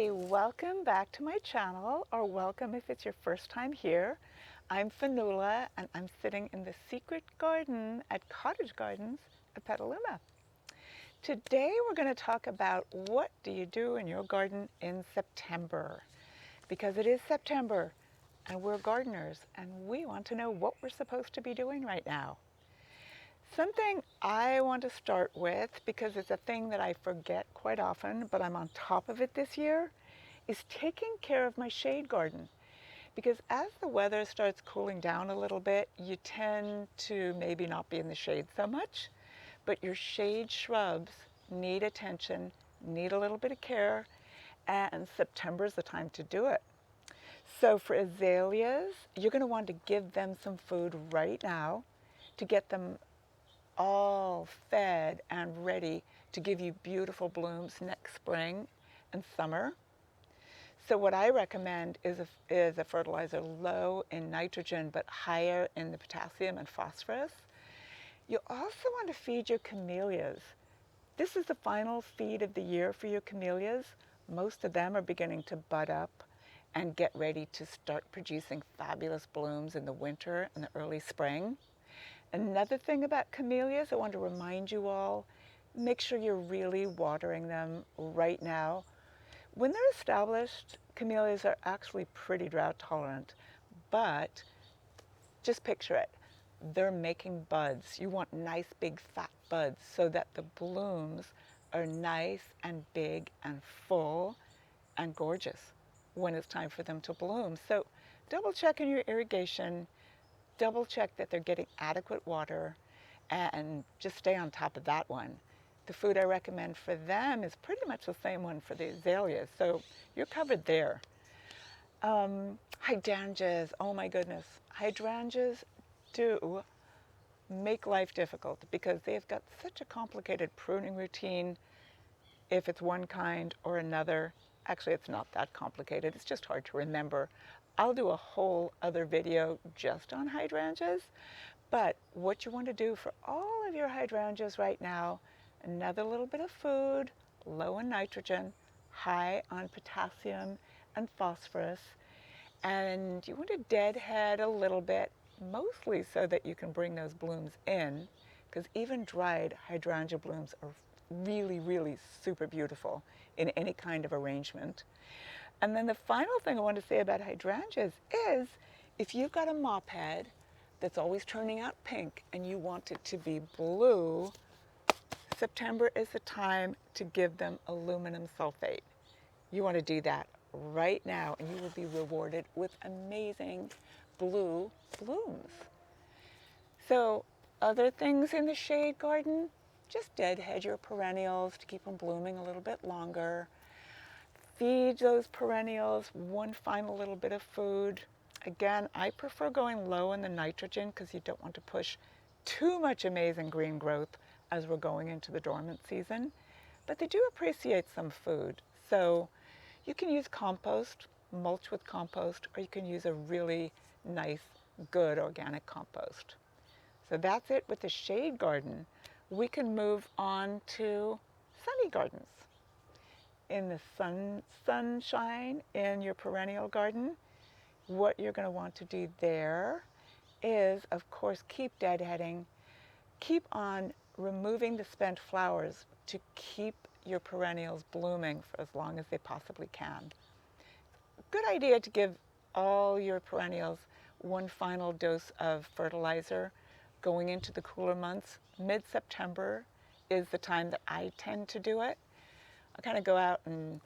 Hey, welcome back to my channel, or welcome if it's your first time here. I'm Fionuala, and I'm sitting in the secret garden at Cottage Gardens at Petaluma. Today we're going to talk about what do you do in your garden in September, because it is September and we're gardeners and we want to know what we're supposed to be doing right now. Something I want to start with, because it's a thing that I forget quite often, but I'm on top of it this year, is taking care of my shade garden. Because as the weather starts cooling down a little bit, you tend to maybe not be in the shade so much, but your shade shrubs need attention, need a little bit of care, and September is the time to do it. So for azaleas, you're going to want to give them some food right now to get them all fed and ready to give you beautiful blooms next spring and summer. So what I recommend is a fertilizer low in nitrogen but higher in the potassium and phosphorus. You also want to feed your camellias. This is the final feed of the year for your camellias. Most of them are beginning to bud up and get ready to start producing fabulous blooms in the winter and the early spring. Another thing about camellias, I want to remind you all, make sure you're really watering them right now. When they're established, camellias are actually pretty drought tolerant, but just picture it. They're making buds. You want nice big fat buds so that the blooms are nice and big and full and gorgeous when it's time for them to bloom. So double check in your irrigation, double check that they're getting adequate water, and just stay on top of that one. The food I recommend for them is pretty much the same one for the azaleas, so you're covered there. Hydrangeas, oh my goodness. Hydrangeas do make life difficult because they've got such a complicated pruning routine if it's one kind or another. Actually, it's not that complicated. It's just hard to remember. I'll do a whole other video just on hydrangeas, but what you want to do for all of your hydrangeas right now, another little bit of food, low in nitrogen, high on potassium and phosphorus, and you want to deadhead a little bit, mostly so that you can bring those blooms in, because even dried hydrangea blooms are really, really super beautiful in any kind of arrangement. And then the final thing I want to say about hydrangeas is if you've got a mop head that's always turning out pink and you want it to be blue, September is the time to give them aluminum sulfate. You want to do that right now and you will be rewarded with amazing blue blooms. So other things in the shade garden, just deadhead your perennials to keep them blooming a little bit longer. Feed those perennials one final little bit of food. Again, I prefer going low in the nitrogen because you don't want to push too much amazing green growth as we're going into the dormant season. But they do appreciate some food. So you can use compost, mulch with compost, or you can use a really nice, good organic compost. So that's it with the shade garden. We can move on to sunny gardens. In the sunshine in your perennial garden, what you're going to want to do there is, of course, keep deadheading, keep on removing the spent flowers to keep your perennials blooming for as long as they possibly can. Good idea to give all your perennials one final dose of fertilizer going into the cooler months. Mid-September is the time that I tend to do it. I kind of go out and,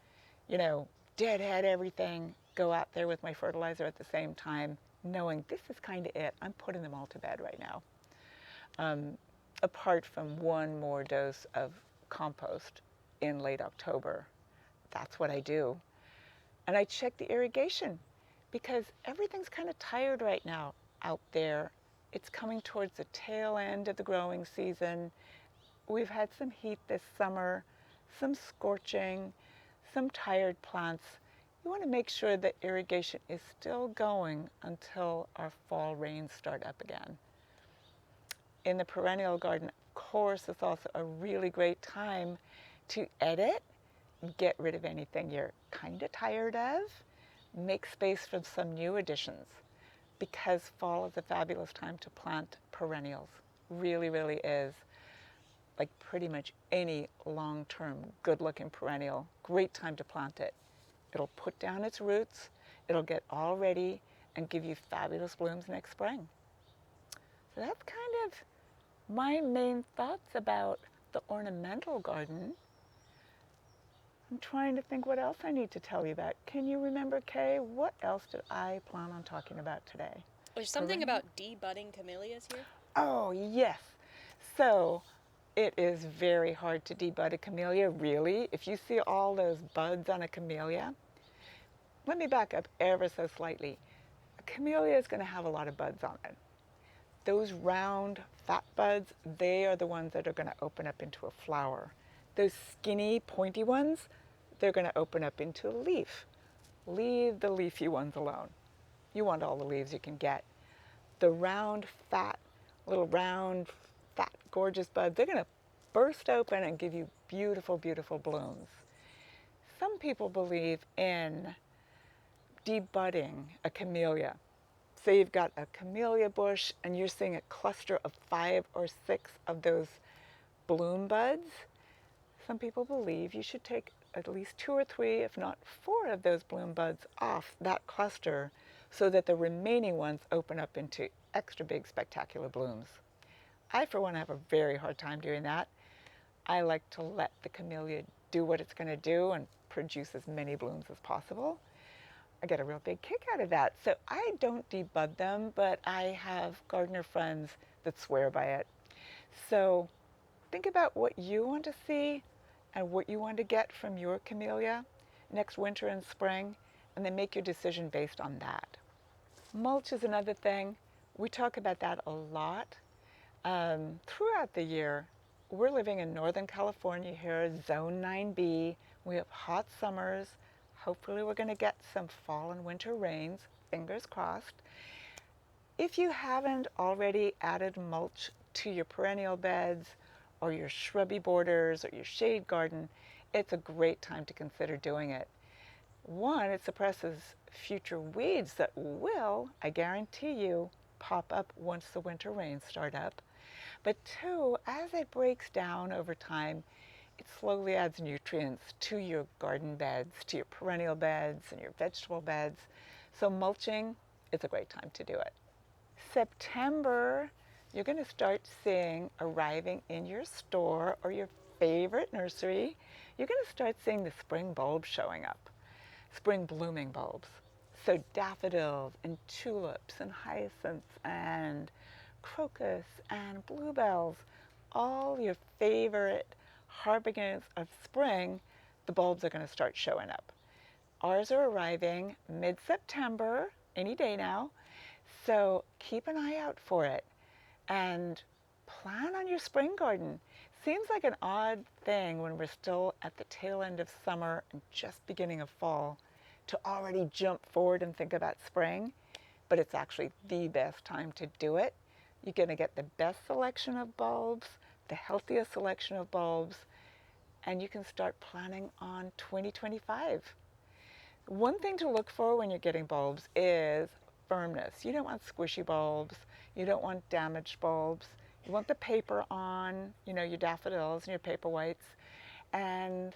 deadhead everything, go out there with my fertilizer at the same time, knowing this is kind of it. I'm putting them all to bed right now. Apart from one more dose of compost in late October. That's what I do. And I check the irrigation because everything's kind of tired right now out there. It's coming towards the tail end of the growing season. We've had some heat this summer, some scorching, some tired plants. You want to make sure that irrigation is still going until our fall rains start up again. In the perennial garden, of course, it's also a really great time to edit get rid of anything you're kind of tired of, make space for some new additions, because fall is a fabulous time to plant perennials. Really, really is. Like pretty much any long-term, good-looking perennial, great time to plant it. It'll put down its roots, it'll get all ready, and give you fabulous blooms next spring. So that's kind of my main thoughts about the ornamental garden. I'm trying to think what else I need to tell you about. Can you remember, Kay? What else did I plan on talking about today? There's something about debudding camellias here. Oh, yes. So it is very hard to debud a camellia, really. If you see all those buds on a camellia, let me back up ever so slightly. A camellia is going to have a lot of buds on it. Those round, fat buds, they are the ones that are going to open up into a flower. Those skinny, pointy ones, they're going to open up into a leaf. Leave the leafy ones alone. You want all the leaves you can get. The round, fat, little round, fat, gorgeous buds, they're going to burst open and give you beautiful, beautiful blooms. Some people believe in debudding a camellia. Say you've got a camellia bush and you're seeing a cluster of 5 or 6 of those bloom buds. Some people believe you should take at least 2 or 3, if not 4 of those bloom buds off that cluster so that the remaining ones open up into extra big, spectacular blooms. I, for one, have a very hard time doing that. I like to let the camellia do what it's going to do and produce as many blooms as possible. I get a real big kick out of that. So I don't debud them, but I have gardener friends that swear by it. So think about what you want to see and what you want to get from your camellia next winter and spring, and then make your decision based on that. Mulch is another thing. We talk about that a lot throughout the year. We're living in Northern California here, Zone 9B. We have hot summers. Hopefully we're going to get some fall and winter rains, fingers crossed. If you haven't already added mulch to your perennial beds or your shrubby borders or your shade garden, it's a great time to consider doing it. One, it suppresses future weeds that will, I guarantee you, pop up once the winter rains start up. But two, as it breaks down over time, it slowly adds nutrients to your garden beds, to your perennial beds and your vegetable beds. So mulching is a great time to do it. September, you're going to start seeing arriving in your store or your favorite nursery, you're going to start seeing the spring bulbs showing up, spring blooming bulbs. So daffodils and tulips and hyacinths and crocus and bluebells, all your favorite harbingers of spring, the bulbs are going to start showing up. Ours are arriving mid-September, any day now, so keep an eye out for it and plan on your spring garden. Seems like an odd thing when we're still at the tail end of summer and just beginning of fall to already jump forward and think about spring, but it's actually the best time to do it. You're going to get the best selection of bulbs, the healthiest selection of bulbs, and you can start planning on 2025. One thing to look for when you're getting bulbs is firmness. You don't want squishy bulbs. You don't want damaged bulbs. You want the paper on, your daffodils and your paper whites. And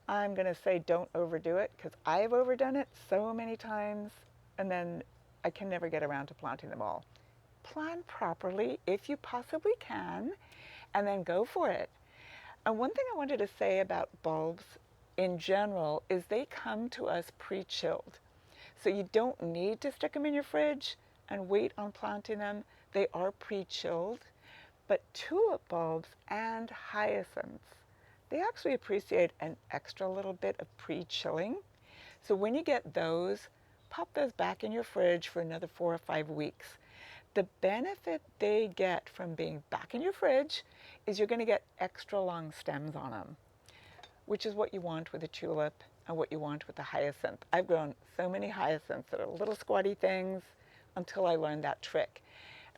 I'm going to say don't overdo it because I've overdone it so many times and then I can never get around to planting them all. Plan properly if you possibly can and then go for it. And one thing I wanted to say about bulbs in general is they come to us pre-chilled. So you don't need to stick them in your fridge and wait on planting them. They are pre-chilled. But tulip bulbs and hyacinths, they actually appreciate an extra little bit of pre-chilling. So when you get those, pop those back in your fridge for another 4 or 5 weeks. The benefit they get from being back in your fridge is you're going to get extra long stems on them, which is what you want with a tulip and what you want with the hyacinth. I've grown so many hyacinths that are little squatty things until I learned that trick.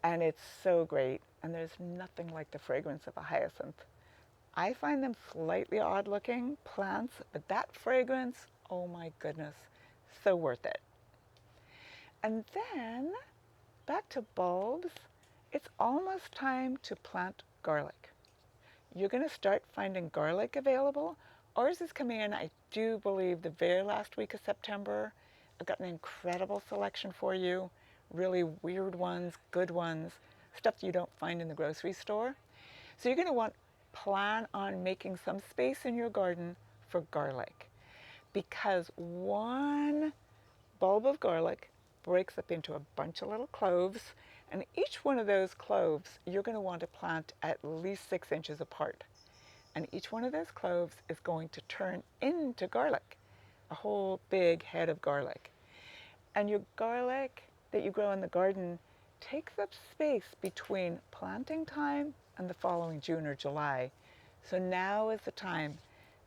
And it's so great. And there's nothing like the fragrance of a hyacinth. I find them slightly odd looking plants, but that fragrance, oh my goodness, so worth it. And then back to bulbs, it's almost time to plant garlic. You're going to start finding garlic available. Ours is coming in, I do believe, the very last week of September. I've got an incredible selection for you. Really weird ones, good ones, stuff you don't find in the grocery store. So you're going to want plan on making some space in your garden for garlic, because one bulb of garlic breaks up into a bunch of little cloves, and each one of those cloves you're going to want to plant at least 6 inches apart. And each one of those cloves is going to turn into garlic, a whole big head of garlic. And your garlic that you grow in the garden takes up space between planting time and the following June or July. So now is the time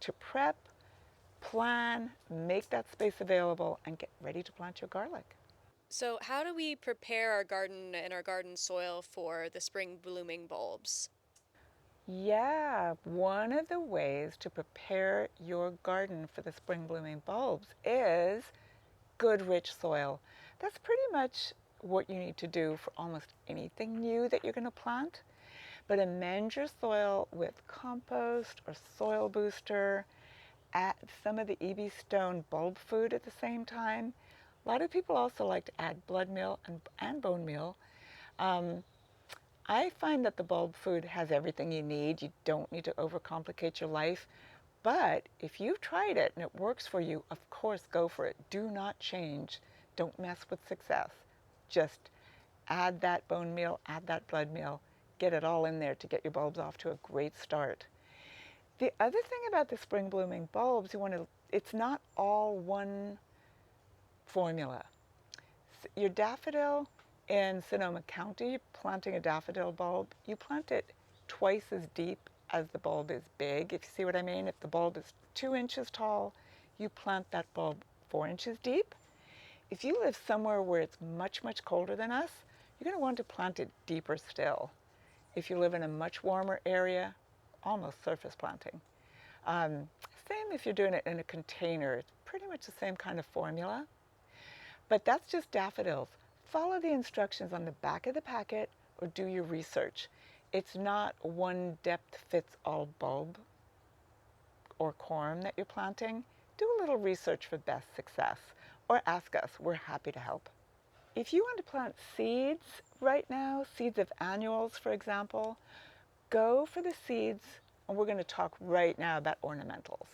to prep, plan, make that space available, and get ready to plant your garlic. So, how do we prepare our garden and our garden soil for the spring blooming bulbs? Yeah, one of the ways to prepare your garden for the spring blooming bulbs is good rich soil. That's pretty much what you need to do for almost anything new that you're going to plant. But amend your soil with compost or soil booster. Add some of the EB Stone bulb food at the same time. A lot of people also like to add blood meal and bone meal. Um, I find that the bulb food has everything you need. You don't need to overcomplicate your life. But if you've tried it and it works for you, of course, go for it. Do not change. Don't mess with success. Just add that bone meal, add that blood meal, get it all in there to get your bulbs off to a great start. The other thing about the spring blooming bulbs, it's not all one formula. Your daffodil in Sonoma County, planting a daffodil bulb, you plant it twice as deep as the bulb is big, if you see what I mean. If the bulb is 2 inches tall, you plant that bulb 4 inches deep. If you live somewhere where it's much, much colder than us, you're going to want to plant it deeper still. If you live in a much warmer area, almost surface planting. Um, Same if you're doing it in a container. It's pretty much the same kind of formula. But that's just daffodils. Follow the instructions on the back of the packet or do your research. It's not one depth fits all bulb or corm that you're planting. Do a little research for best success or ask us. We're happy to help. If you want to plant seeds right now, seeds of annuals, for example, go for the seeds, and we're going to talk right now about ornamentals.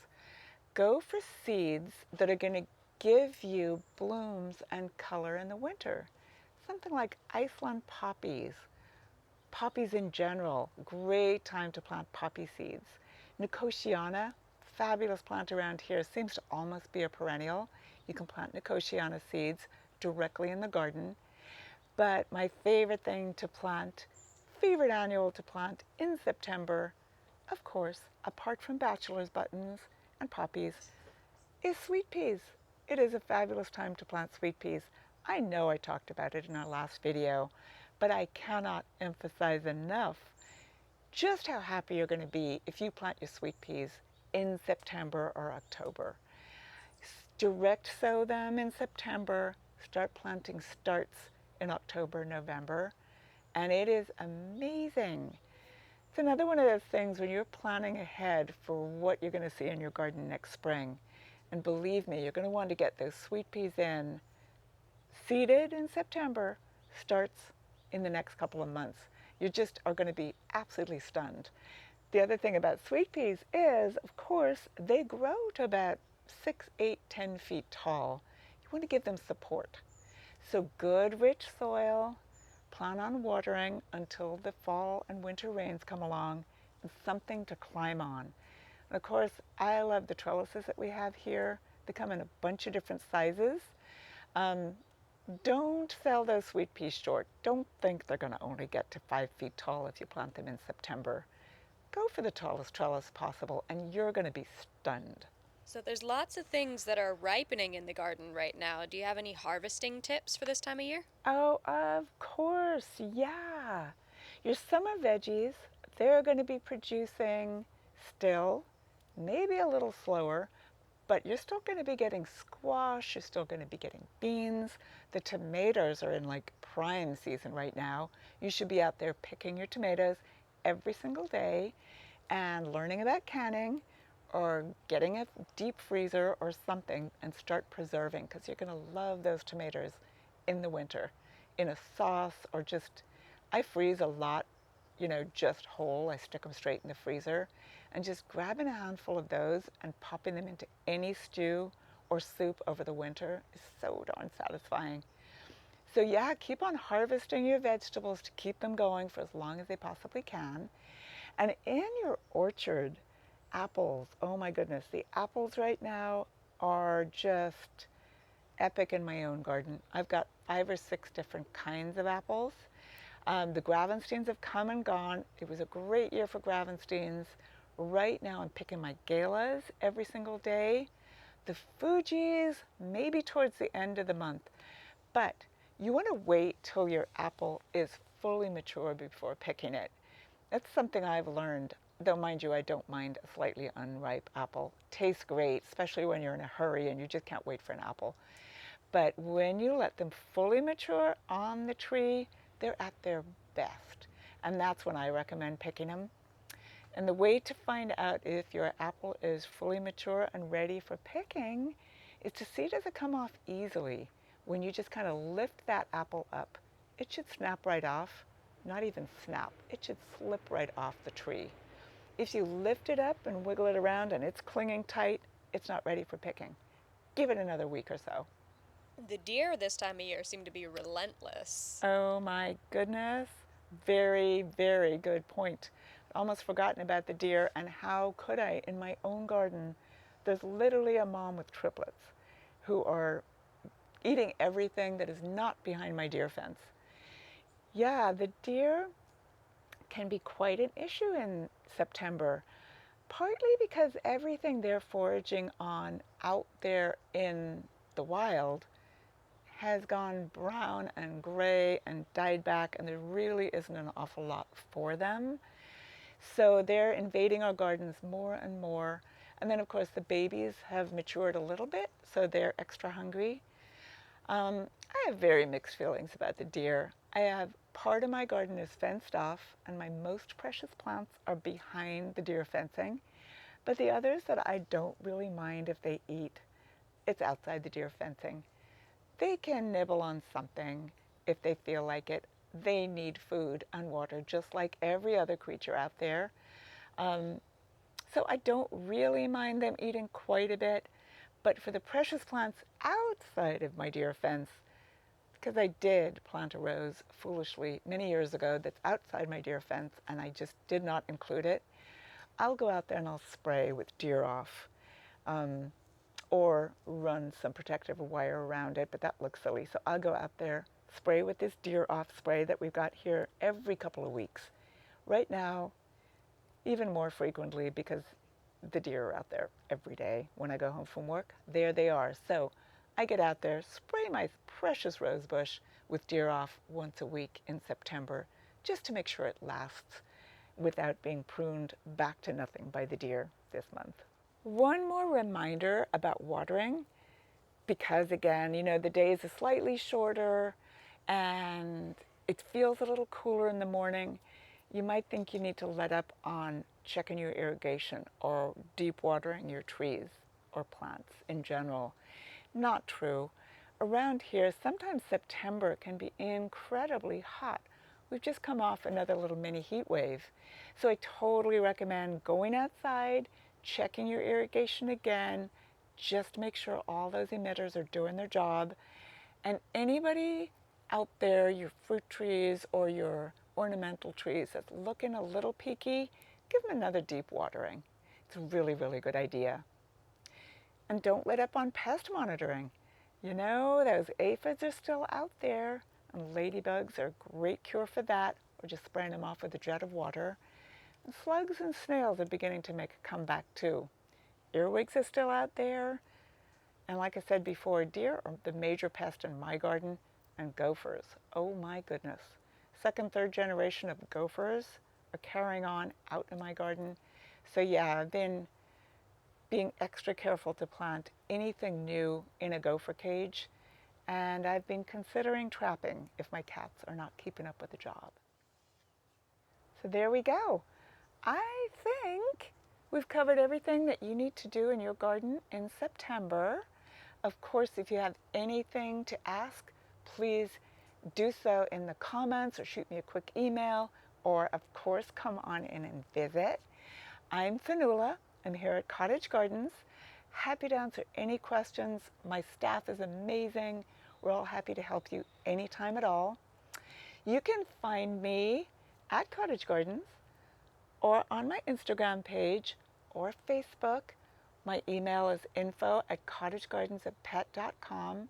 Go for seeds that are going to give you blooms and color in the winter. Something like Iceland poppies, poppies in general, great time to plant poppy seeds. Nicotiana, fabulous plant around here, seems to almost be a perennial. You can plant Nicotiana seeds directly in the garden. But my favorite thing to plant, favorite annual to plant in September, of course, apart from bachelor's buttons and poppies, is sweet peas. It is a fabulous time to plant sweet peas. I know I talked about it in our last video, but I cannot emphasize enough just how happy you're going to be if you plant your sweet peas in September or October. Direct sow them in September, start planting starts in October, November, and it is amazing. It's another one of those things when you're planning ahead for what you're going to see in your garden next spring. And believe me, you're going to want to get those sweet peas in. Seeded in September, starts in the next couple of months. You just are going to be absolutely stunned. The other thing about sweet peas is, of course, they grow to about 6, 8, 10 feet tall. You want to give them support. So good, rich soil, plan on watering until the fall and winter rains come along, and something to climb on. And of course, I love the trellises that we have here. They come in a bunch of different sizes. Don't sell those sweet peas short. Don't think they're going to only get to 5 feet tall if you plant them in September. Go for the tallest trellis possible, and you're going to be stunned. So, there's lots of things that are ripening in the garden right now. Do you have any harvesting tips for this time of year? Oh, of course, yeah. Your summer veggies, they're going to be producing still, maybe a little slower, but you're still going to be getting squash, you're still going to be getting beans. The tomatoes are in like prime season right now. You should be out there picking your tomatoes every single day and learning about canning or getting a deep freezer or something and start preserving because you're going to love those tomatoes in the winter in a sauce or just, I freeze a lot, just whole. I stick them straight in the freezer and just grabbing a handful of those and popping them into any stew or soup over the winter is so darn satisfying. So yeah, keep on harvesting your vegetables to keep them going for as long as they possibly can. And in your orchard, apples, oh my goodness, the apples right now are just epic in my own garden. I've got 5 or 6 different kinds of apples. The Gravensteins have come and gone. It was a great year for Gravensteins. Right now I'm picking my Galas every single day. The Fujis, maybe towards the end of the month. But you want to wait till your apple is fully mature before picking it. That's something I've learned, though mind you, I don't mind a slightly unripe apple. Tastes great, especially when you're in a hurry and you just can't wait for an apple. But when you let them fully mature on the tree, they're at their best. And that's when I recommend picking them. And the way to find out if your apple is fully mature and ready for picking is to see, does it come off easily? When you just kind of lift that apple up, it should snap right off. Not even snap, it should slip right off the tree. If you lift it up and wiggle it around and it's clinging tight, it's not ready for picking. Give it another week or so. The deer this time of year seem to be relentless. Oh my goodness. Very, very good point. Almost forgotten about the deer, and how could I in my own garden? There's literally a mom with triplets who are eating everything that is not behind my deer fence. Yeah, the deer can be quite an issue in September, partly because everything they're foraging on out there in the wild has gone brown and gray and died back, and there really isn't an awful lot for them. So they're invading our gardens more and more. And then, of course, the babies have matured a little bit, so they're extra hungry. I have very mixed feelings about the deer. I have part of my garden is fenced off, and my most precious plants are behind the deer fencing. But the others that I don't really mind if they eat, it's outside the deer fencing. They can nibble on something if they feel like it. They need food and water just like every other creature out there. Um, so I don't really mind them eating quite a bit. But for the precious plants outside of my deer fence, because I did plant a rose foolishly many years ago that's outside my deer fence and I just did not include it, I'll go out there and I'll spray with deer off. Or run some protective wire around it, but that looks silly. So I'll go out there, spray with this deer off spray that we've got here every couple of weeks. Right now, even more frequently because the deer are out there every day. When I go home from work, there they are. So I get out there, spray my precious rose bush with deer off once a week in September, just to make sure it lasts without being pruned back to nothing by the deer this month. One more reminder about watering, because again, the days are slightly shorter and it feels a little cooler in the morning. You might think you need to let up on checking your irrigation or deep watering your trees or plants in general. Not true. Around here, sometimes September can be incredibly hot. We've just come off another little mini heat wave. So I totally recommend going outside, checking your irrigation again, just make sure all those emitters are doing their job. And anybody out there, your fruit trees or your ornamental trees that's looking a little peaky, give them another deep watering. It's a really, really good idea. And don't let up on pest monitoring. Those aphids are still out there, and ladybugs are a great cure for that, or just spraying them off with a jet of water. And slugs and snails are beginning to make a comeback too. Earwigs are still out there. And like I said before, deer are the major pest in my garden, and gophers. Oh my goodness. Second, third generation of gophers are carrying on out in my garden. So yeah, I've been being extra careful to plant anything new in a gopher cage, and I've been considering trapping if my cats are not keeping up with the job. So there we go. I think we've covered everything that you need to do in your garden in September. Of course, if you have anything to ask, please do so in the comments or shoot me a quick email, or of course come on in and visit. I'm Fionnuala. I'm here at Cottage Gardens. Happy to answer any questions. My staff is amazing. We're all happy to help you anytime at all. You can find me at Cottage Gardens or on my Instagram page or Facebook. My email is info@cottagegardens@pet.com.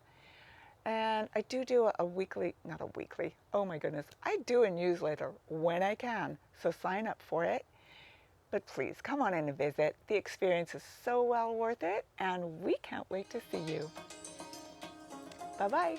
And I do a weekly, not a weekly, oh my goodness, I do a newsletter when I can, so sign up for it. But please come on in and visit. The experience is so well worth it, and we can't wait to see you. Bye-bye.